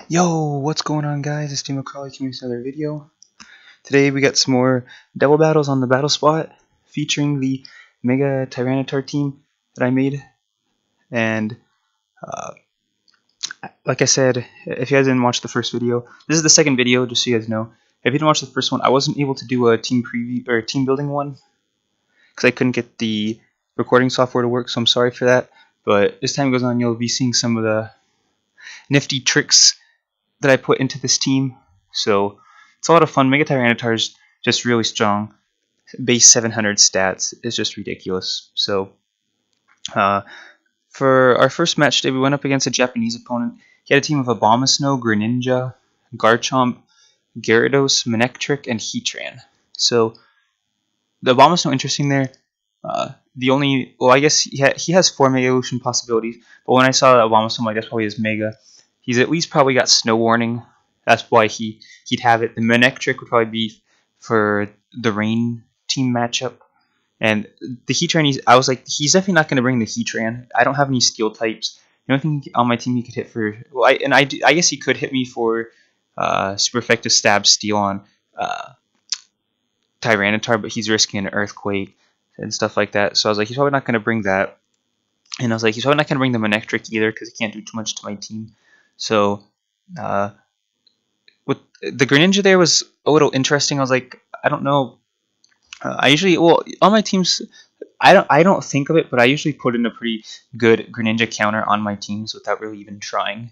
Yo, what's going on, guys? Estee McCrawly coming with another video. Today we got some more double battles on the battle spot featuring the Mega Tyranitar team that I made. And uh, like I said, if you guys didn't watch the first video, this is the second video, just so you guys know. If you didn't watch the first one, I wasn't able to do a team preview or team building one because I couldn't get the recording software to work, so I'm sorry for that. But as time goes on, you'll be seeing some of the nifty tricks that I put into this team. So it's a lot of fun. Mega Tyranitar is just really strong. Base 700 stats is just ridiculous. So for our first match today, we went up against a Japanese opponent. He had a team of Abomasnow, Greninja, Garchomp, Gyarados, Manectric, and Heatran. So the Abomasnow, interesting there. I guess he has 4 Mega Evolution possibilities, but when I saw that Abomasnow, I'm like, that's probably his Mega. He's at least probably got Snow Warning. That's why he'd have it. The Manectric would probably be for the Rain team matchup. And the Heatran, I was like, he's definitely not going to bring the Heatran. I don't have any Steel types. The only thing on my team he could hit for... Well, I guess he could hit me for super effective Stab Steel on Tyranitar, but he's risking an Earthquake and stuff like that. So I was like, he's probably not going to bring that. And I was like, he's probably not going to bring the Manectric either because he can't do too much to my team. So, with the Greninja there was a little interesting. I was like, I don't know. I usually, on my teams, I don't think of it, but I usually put in a pretty good Greninja counter on my teams without really even trying.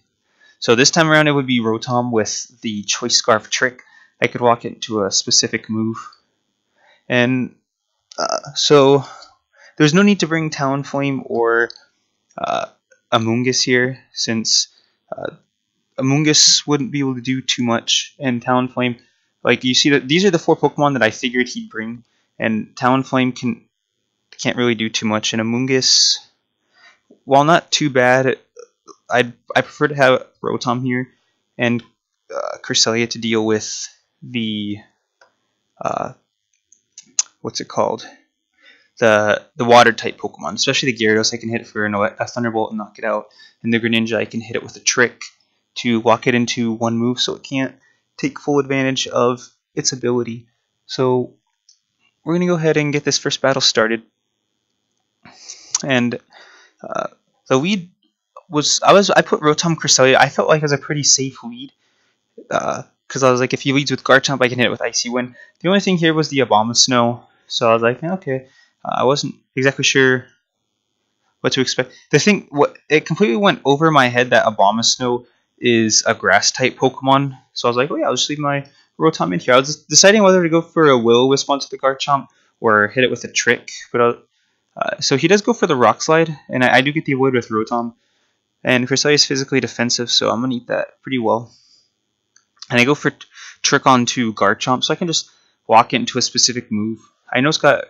So this time around, it would be Rotom with the Choice Scarf trick. I could walk into a specific move, and so there's no need to bring Talonflame or Amoonguss here, since Amoonguss wouldn't be able to do too much, and Talonflame, like you see, that these are the 4 Pokemon that I figured he'd bring, and Talonflame can't really do too much, and Amoonguss, while not too bad, I prefer to have Rotom here and Cresselia to deal with the what's it called? The water type Pokemon, especially the Gyarados. I can hit it for a Thunderbolt and knock it out, and the Greninja I can hit it with a trick to walk it into one move, so it can't take full advantage of its ability. So we're gonna go ahead and get this first battle started. And the lead was I put Rotom Cresselia. I felt like it was a pretty safe lead because I was like, if he leads with Garchomp, I can hit it with Icy Wind. The only thing here was the Abomasnow, so I was like, okay. I wasn't exactly sure what to expect. It completely went over my head that Abomasnow is a grass type Pokemon. So I was like, oh yeah, I'll just leave my Rotom in here. I was deciding whether to go for a Will-O-Wisp onto the Garchomp or hit it with a trick. But so he does go for the Rock Slide, and I do get the avoid with Rotom. And Cresselia is physically defensive, so I'm gonna eat that pretty well. And I go for trick onto Garchomp, so I can just walk it into a specific move. I know it's got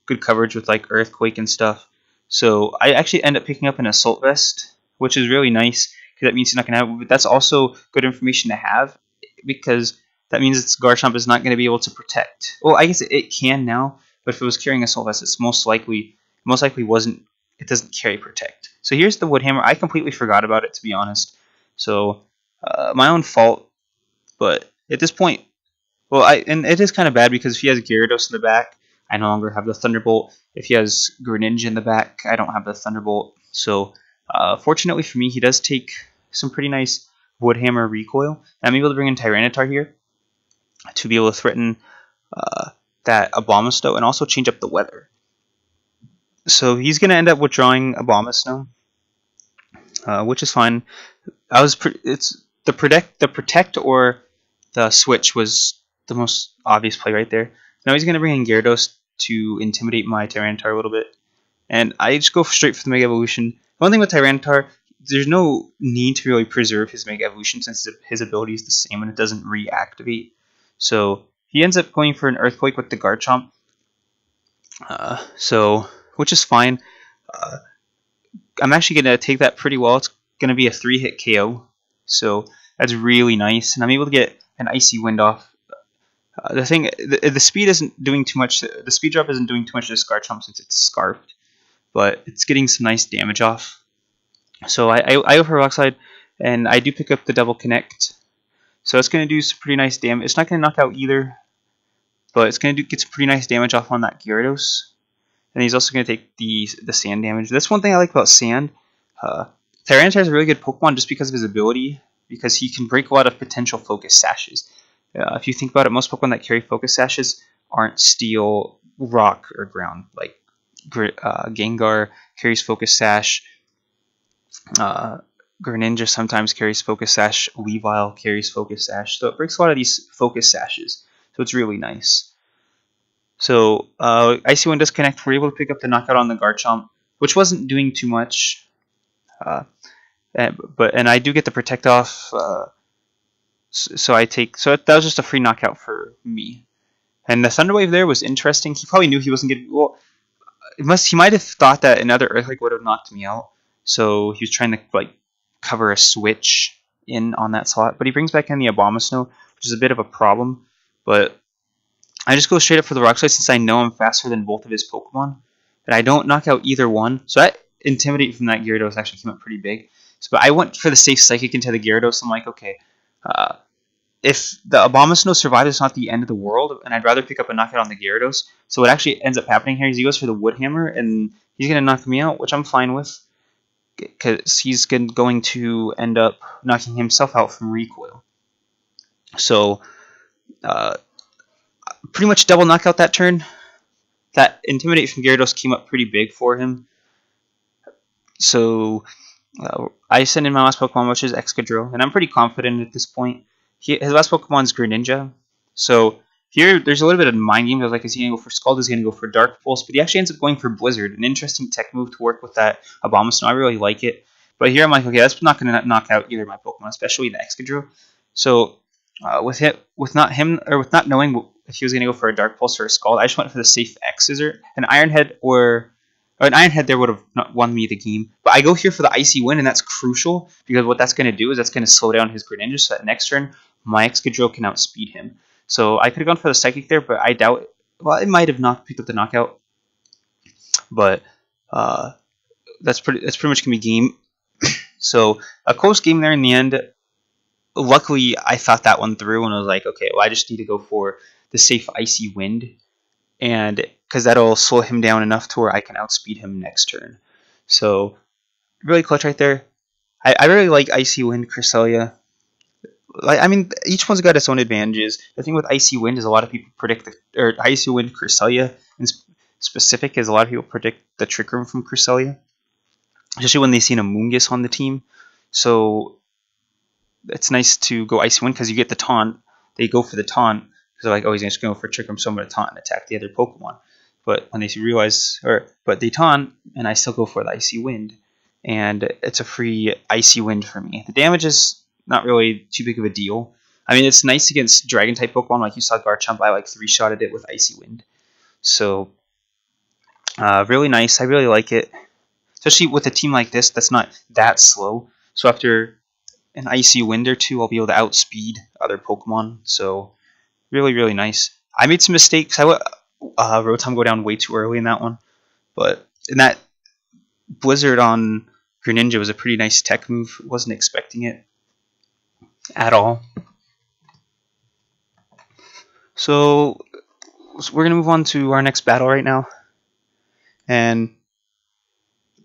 good coverage with like Earthquake and stuff, so I actually end up picking up an Assault Vest, which is really nice because that means he's not going to have it. But that's also good information to have because that means its Garchomp is not going to be able to protect. Well, I guess it can now, but if it was carrying Assault Vest, it's most likely wasn't. It doesn't carry Protect. So here's the Wood Hammer. I completely forgot about it, to be honest. So my own fault. But at this point, and it is kind of bad because if he has Gyarados in the back, I no longer have the Thunderbolt. If he has Greninja in the back, I don't have the Thunderbolt. So, fortunately for me, he does take some pretty nice Wood Hammer recoil. And I'm able to bring in Tyranitar here to be able to threaten that Abomasnow and also change up the weather. So he's going to end up withdrawing Abomasnow, which is fine. It's the protect or the switch was the most obvious play right there. Now he's going to bring in Gyarados to intimidate my Tyranitar a little bit. And I just go straight for the Mega Evolution. One thing with Tyranitar, there's no need to really preserve his Mega Evolution since his ability is the same and it doesn't reactivate. So he ends up going for an Earthquake with the Garchomp. Which is fine. I'm actually going to take that pretty well. It's going to be a 3-hit KO. So that's really nice. And I'm able to get an Icy Wind off. The speed isn't doing too much. The speed drop isn't doing too much to this Garchomp since it's scarfed, but it's getting some nice damage off. So I go for Rock Slide, and I do pick up the double connect. So it's going to do some pretty nice damage. It's not going to knock out either, but it's going to get some pretty nice damage off on that Gyarados. And he's also going to take the sand damage. That's one thing I like about sand. Tyranitar is a really good Pokemon just because of his ability, because he can break a lot of potential focus sashes. If you think about it, most Pokemon that carry focus sashes aren't steel, rock, or ground. Like Gengar carries focus sash. Greninja sometimes carries focus sash. Weavile carries focus sash. So it breaks a lot of these focus sashes. So it's really nice. So Icy Wind does connect. We're able to pick up the knockout on the Garchomp, which wasn't doing too much. And I do get the protect off. So that was just a free knockout for me. And the Thunder Wave there was interesting. He probably knew he wasn't getting. Well, he might have thought that another Earthquake would have knocked me out. So he was trying to like cover a switch in on that slot. But he brings back in the Abomasnow, which is a bit of a problem. But I just go straight up for the Rock Slide since I know I'm faster than both of his Pokemon. And I don't knock out either one. So that Intimidate from that Gyarados actually came up pretty big. But I went for the safe Psychic into the Gyarados. I'm like, okay, if the Abomasnow survives, it's not the end of the world, and I'd rather pick up a knockout on the Gyarados. So what actually ends up happening here is he goes for the Wood Hammer, and he's going to knock me out, which I'm fine with, because he's going to end up knocking himself out from recoil. So pretty much double knockout that turn. That Intimidate from Gyarados came up pretty big for him. So I send in my last Pokemon, which is Excadrill, and I'm pretty confident at this point. His last Pokemon is Greninja. So here, there's a little bit of mind game. I was like, is he going to go for Scald? Is he going to go for Dark Pulse? But he actually ends up going for Blizzard, an interesting tech move to work with that Abomasnow. I really like it. But here I'm like, okay, that's not going to knock out either of my Pokemon, especially the Excadrill. So with not knowing if he was going to go for a Dark Pulse or a Scald, I just went for the safe X Scissor. An Iron Head or an Iron Head there would have not won me the game. But I go here for the Icy Wind, and that's crucial, because what that's going to do is that's going to slow down his Greninja, so that next turn, my Excadrill can outspeed him. So I could have gone for the Psychic there, but I doubt... Well, it might have not picked up the knockout. But that's pretty much going to be game. So a close game there in the end. Luckily, I thought that one through, and I was like, okay, well, I just need to go for the safe Icy Wind, and because that'll slow him down enough to where I can outspeed him next turn. So really clutch right there. I really like Icy Wind, Cresselia. I mean, each one's got its own advantages. The thing with Icy Wind is a lot of people predict or Icy Wind Cresselia in specific is a lot of people predict the Trick Room from Cresselia, especially when they see an Amoonguss on the team. So it's nice to go Icy Wind because you get the taunt. They go for the taunt because they're like, oh, he's just going to go for Trick Room, so I'm going to taunt and attack the other Pokemon. But when they realize, but they taunt, and I still go for the Icy Wind, and it's a free Icy Wind for me. The damage is not really too big of a deal. I mean, it's nice against Dragon-type Pokemon, like you saw Garchomp. I like 3-shotted it with Icy Wind. So, really nice. I really like it. Especially with a team like this that's not that slow. So after an Icy Wind or two, I'll be able to outspeed other Pokemon. So, really, really nice. I made some mistakes. I let Rotom go down way too early in that one. But in that Blizzard on Greninja was a pretty nice tech move. Wasn't expecting it at all. So we're going to move on to our next battle right now. And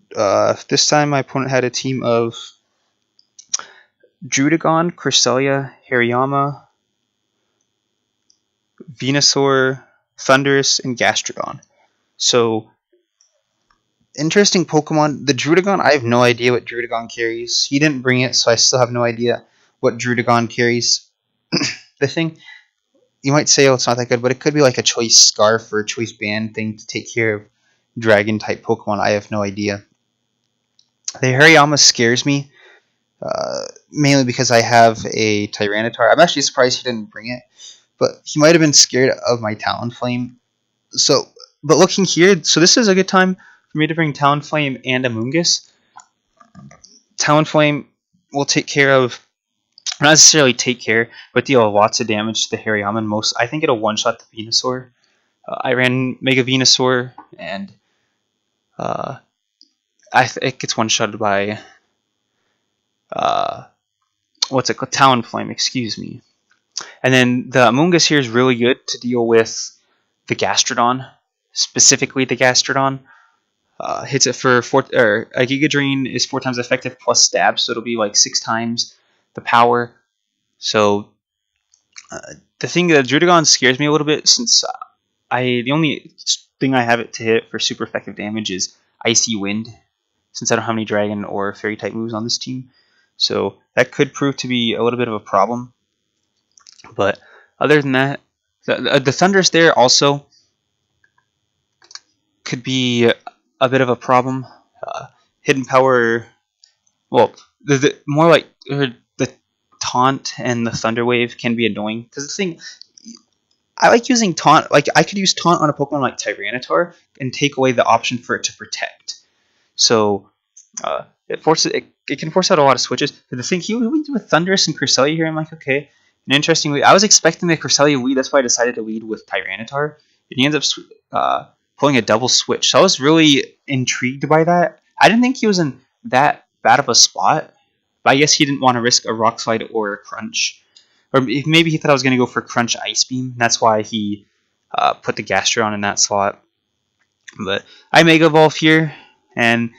this time my opponent had a team of Druddigon, Cresselia, Hariyama, Venusaur, Thundurus, and Gastrodon. So, interesting Pokemon. The Druddigon, I have no idea what Druddigon carries. He didn't bring it, so I still have no idea what Druddigon carries. The thing, you might say, oh, it's not that good, but it could be like a choice scarf or a choice band thing to take care of dragon-type Pokemon. I have no idea. The Hariyama scares me, mainly because I have a Tyranitar. I'm actually surprised he didn't bring it, but he might have been scared of my Talonflame. So, but looking here, so this is a good time for me to bring Talonflame and Amoonguss. Talonflame will take care of, not necessarily take care, but deal lots of damage to the Hariyama. And I think it'll one-shot the Venusaur. I ran Mega Venusaur, and it gets one-shotted by what's it called? Talonflame, excuse me. And then the Amoonguss here is really good to deal with the Gastrodon, specifically the Gastrodon. Hits it for 4, or a Giga Drain is 4 times effective plus stab, so it'll be like 6 times the power. So the thing that Druddigon scares me a little bit, since the only thing I have it to hit for super effective damage is Icy Wind, since I don't have any Dragon or Fairy type moves on this team. So that could prove to be a little bit of a problem. But other than that, the Thundurus there also could be a bit of a problem. Hidden Power, well, more like the Taunt and the Thunder Wave can be annoying. Because the thing, I like using Taunt. Like, I could use Taunt on a Pokemon like Tyranitar and take away the option for it to protect. So it can force out a lot of switches. But the thing, we do with Thundurus and Cresselia here, I'm like, okay. And interestingly, I was expecting the Cresselia lead. That's why I decided to lead with Tyranitar. And he ends up pulling a double switch. So I was really intrigued by that. I didn't think he was in that bad of a spot. But I guess he didn't want to risk a Rock Slide or a Crunch. Or maybe he thought I was going to go for Crunch Ice Beam. That's why he put the Gastrodon in that slot. But I Mega Evolve here. And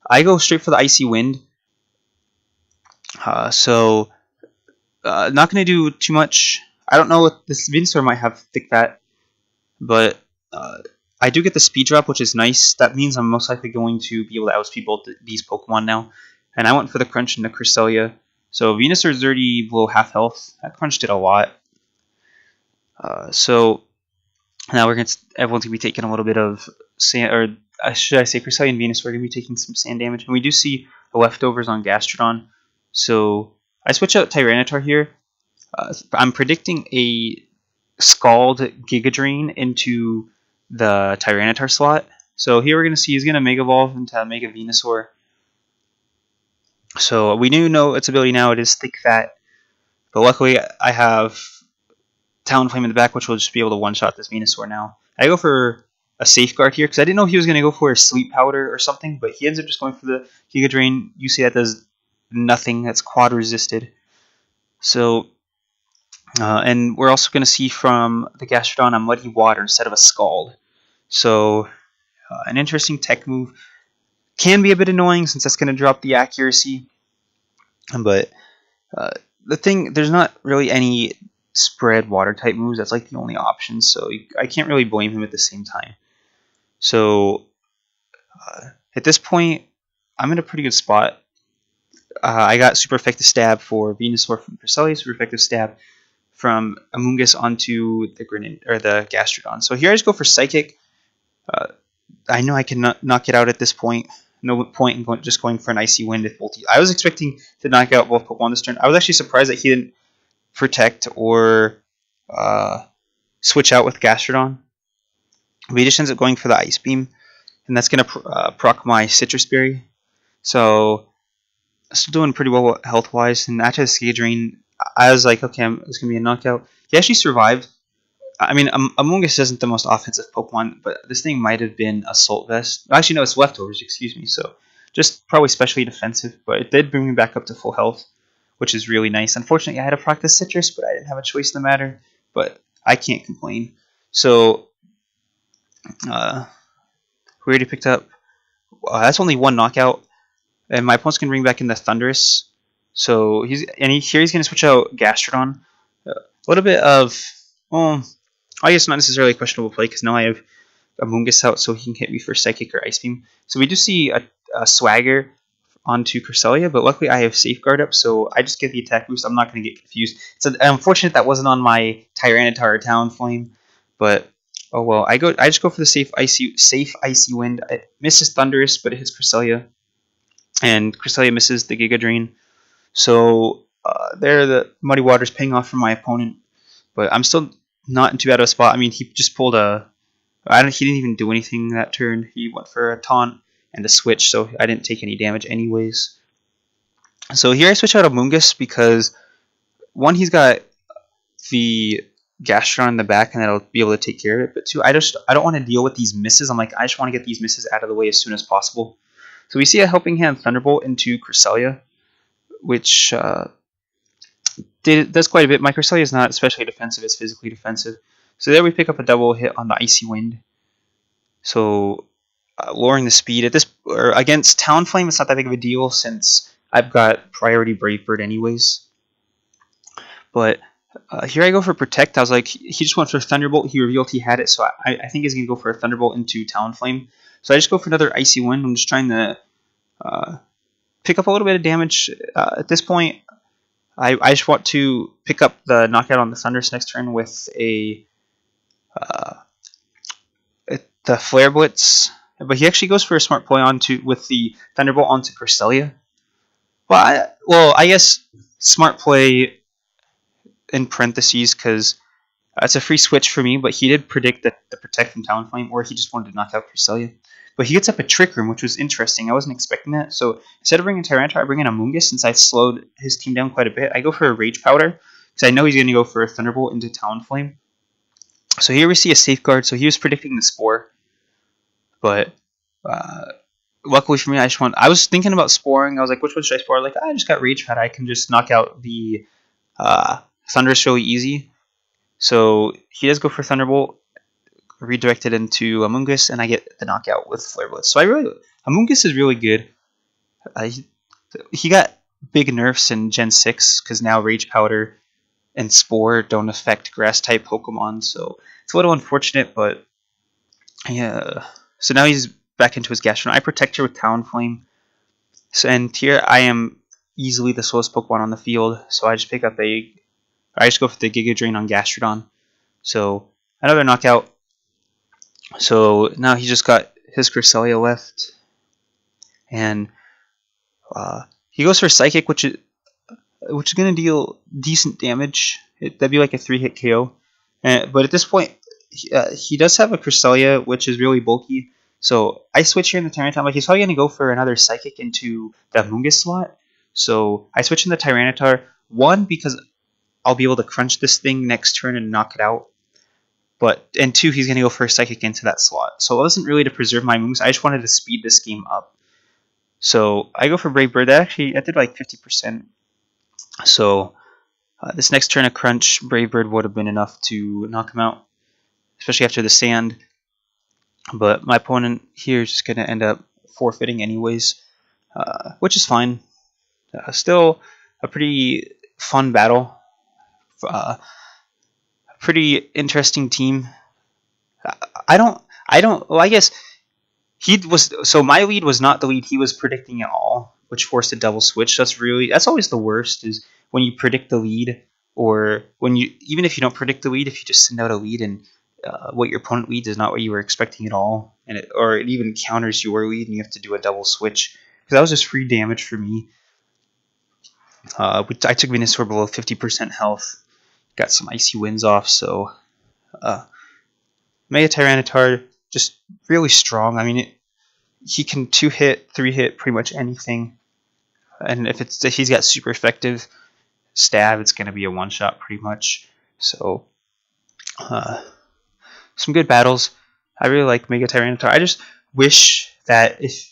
I go straight for the Icy Wind. Not going to do too much. I don't know what this Venusaur might have thick fat. But I do get the Speed Drop, which is nice. That means I'm most likely going to be able to outspeed both these Pokemon now. And I went for the Crunch and the Cresselia. So Venusaur is already below half health. That Crunch did a lot. So now everyone's going to be taking a little bit of sand, or should I say Cresselia and Venusaur are going to be taking some sand damage. And we do see the leftovers on Gastrodon. So I switch out Tyranitar here. I'm predicting a Scald Giga Drain into the Tyranitar slot. So here we're going to see he's going to Mega Evolve into Mega Venusaur. So we do know its ability now. It is thick fat. But luckily I have Talonflame in the back, which will just be able to one-shot this Venusaur now. I go for a Safeguard here, because I didn't know he was going to go for a Sleep Powder or something, but he ends up just going for the Giga Drain. You see that does nothing. That's quad resisted. So, and we're also going to see from the Gastrodon a Muddy Water instead of a Scald. So, an interesting tech move. Can be a bit annoying since that's going to drop the accuracy. But the thing, there's not really any spread water type moves. That's like the only option. So I can't really blame him at the same time. So at this point, I'm in a pretty good spot. I got super effective stab for Venusaur from Cresselia, super effective stab from Amoonguss onto the Gastrodon. So here I just go for Psychic. I know I can knock it out at this point. No point in just going for an Icy Wind if ulti. I was expecting to knock out both Pokemon this turn. I was actually surprised that he didn't protect or switch out with Gastrodon. But he just ends up going for the Ice Beam, and that's going to proc my Citrus Berry. So still doing pretty well health-wise. And after the Giga Drain, I was like, okay, it's going to be a knockout. He actually survived. I mean, Amoonguss isn't the most offensive Pokemon, but this thing might have been Assault Vest. Actually, no, it's Leftovers, excuse me. So just probably specially defensive, but it did bring me back up to full health, which is really nice. Unfortunately, I had to proc the Citrus, but I didn't have a choice in the matter. But I can't complain. So we already picked up. That's only one knockout, and my opponent's gonna bring back in the Thundurus. So here he's gonna switch out Gastrodon. A little bit of, well, I guess not necessarily a questionable play because now I have Amoonguss out, so he can hit me for Psychic or Ice Beam. So we do see a Swagger onto Cresselia, but luckily I have Safeguard up, so I just get the attack boost. I'm not going to get confused. It's unfortunate that wasn't on my Tyranitar or Talonflame, but oh well. I just go for the safe Icy Wind. It misses Thundurus, but it hits Cresselia, and Cresselia misses the Giga Drain. So there, the Muddy Water's paying off for my opponent, but I'm still not in too bad of a spot. I mean, he just pulled he didn't even do anything that turn. He went for a Taunt and a Switch, so I didn't take any damage anyways. So here I switch out Amoonguss because, one, he's got the Gastrodon in the back, and that'll be able to take care of it. But two, I don't want to deal with these misses. I'm like, I just want to get these misses out of the way as soon as possible. So we see a Helping Hand Thunderbolt into Cresselia, which does quite a bit. My Cresselia is not especially defensive; it's physically defensive. So there we pick up a double hit on the Icy Wind. So lowering the speed at this or against Talonflame, it's not that big of a deal since I've got priority Brave Bird anyways. But here I go for Protect. I was like, he just went for Thunderbolt. He revealed he had it, so I think he's gonna go for a Thunderbolt into Talonflame. So I just go for another Icy Wind. I'm just trying to pick up a little bit of damage. At this point, I just want to pick up the knockout on the Thundurus next turn with the Flare Blitz. But he actually goes for a smart play with the Thunderbolt onto Cresselia. Well, I guess smart play in parentheses because it's a free switch for me. But he did predict the Protect from Talonflame, or he just wanted to knock out Cresselia. But he gets up a Trick Room, which was interesting. I wasn't expecting that. So instead of bringing Tyranitar, I bring in Amoonguss since I slowed his team down quite a bit. I go for a Rage Powder because I know he's going to go for a Thunderbolt into Talonflame. So here we see a Safeguard. So he was predicting the Spore. But luckily for me, I was thinking about Sporing. I was like, which one should I Spore? Like, I just got Rage Powder. I can just knock out the Thundurus really easy. So he does go for Thunderbolt. Redirected into Amoonguss, and I get the knockout with Flare Blitz. So Amoonguss is really good. He got big nerfs in Gen 6 because now Rage Powder and Spore don't affect Grass type Pokemon, so it's a little unfortunate. But yeah, so now he's back into his Gastrodon. I protect her with Talonflame, and here I am easily the slowest Pokemon on the field. So I just go for the Giga Drain on Gastrodon. So another knockout. So now he just got his Cresselia left, and he goes for Psychic, which is going to deal decent damage. That'd be like a 3-hit KO. But at this point, he does have a Cresselia, which is really bulky. So I switch here in the Tyranitar. Like he's probably going to go for another Psychic into the Amoonguss slot. So I switch in the Tyranitar. One, because I'll be able to crunch this thing next turn and knock it out. And two, he's going to go for a Psychic into that slot. So it wasn't really to preserve my moves. I just wanted to speed this game up. So I go for Brave Bird. I did like 50%. So this next turn of Crunch, Brave Bird would have been enough to knock him out, especially after the Sand. But my opponent here is just going to end up forfeiting anyways, which is fine. Still a pretty fun battle. Pretty interesting team. I guess so my lead was not the lead he was predicting at all, which forced a double switch. That's always the worst, is when you predict the lead, or even if you don't predict the lead, if you just send out a lead and what your opponent leads is not what you were expecting at all, or it even counters your lead and you have to do a double switch. Because that was just free damage for me. I took Venusaur below 50% health. Got some Icy Winds off, so Mega Tyranitar just really strong. I mean, he can 2-hit, 3-hit pretty much anything, and if he's got super effective stab, it's going to be a one-shot pretty much. So some good battles. I really like Mega Tyranitar. I just wish that if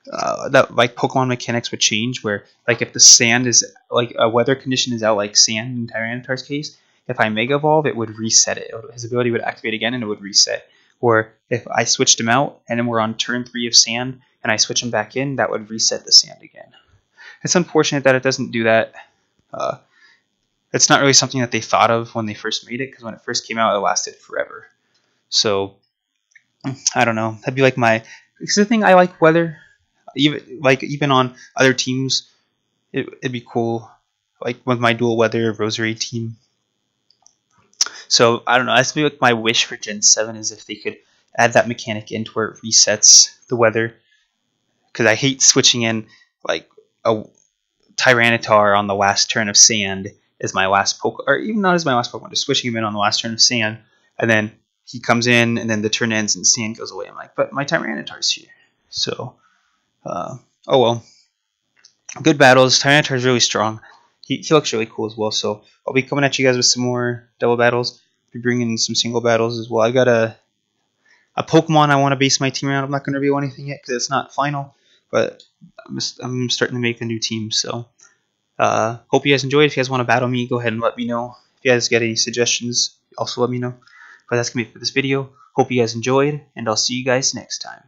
Pokemon mechanics would change, where like if the sand is like a weather condition is out, like sand in Tyranitar's case, if I Mega Evolve, it would reset it. His ability would activate again and it would reset. Or if I switched him out and then we're on turn 3 of sand and I switch him back in, that would reset the sand again. It's unfortunate that it doesn't do that. It's not really something that they thought of when they first made it, because when it first came out, it lasted forever. So I don't know. That'd be like it's the thing. I like weather. Even on other teams, it'd be cool, like with my dual weather Rosary team. So I don't know. That's like my wish for Gen 7 is if they could add that mechanic into where it resets the weather. Because I hate switching in like a Tyranitar on the last turn of sand as my last Pokemon, or even not as my last Pokemon, just switching him in on the last turn of sand, and then he comes in and then the turn ends and sand goes away. I'm like, but my Tyranitar's here. So oh well. Good battles. Tyranitar is really strong. He looks really cool as well. So I'll be coming at you guys with some more double battles. I'll be bringing some single battles as well. I've got a Pokemon I want to base my team around. I'm not going to reveal anything yet because it's not final. But I'm starting to make a new team. So Hope you guys enjoyed. If you guys want to battle me, go ahead and let me know. If you guys get any suggestions, also let me know. But that's going to be it for this video. Hope you guys enjoyed, and I'll see you guys next time.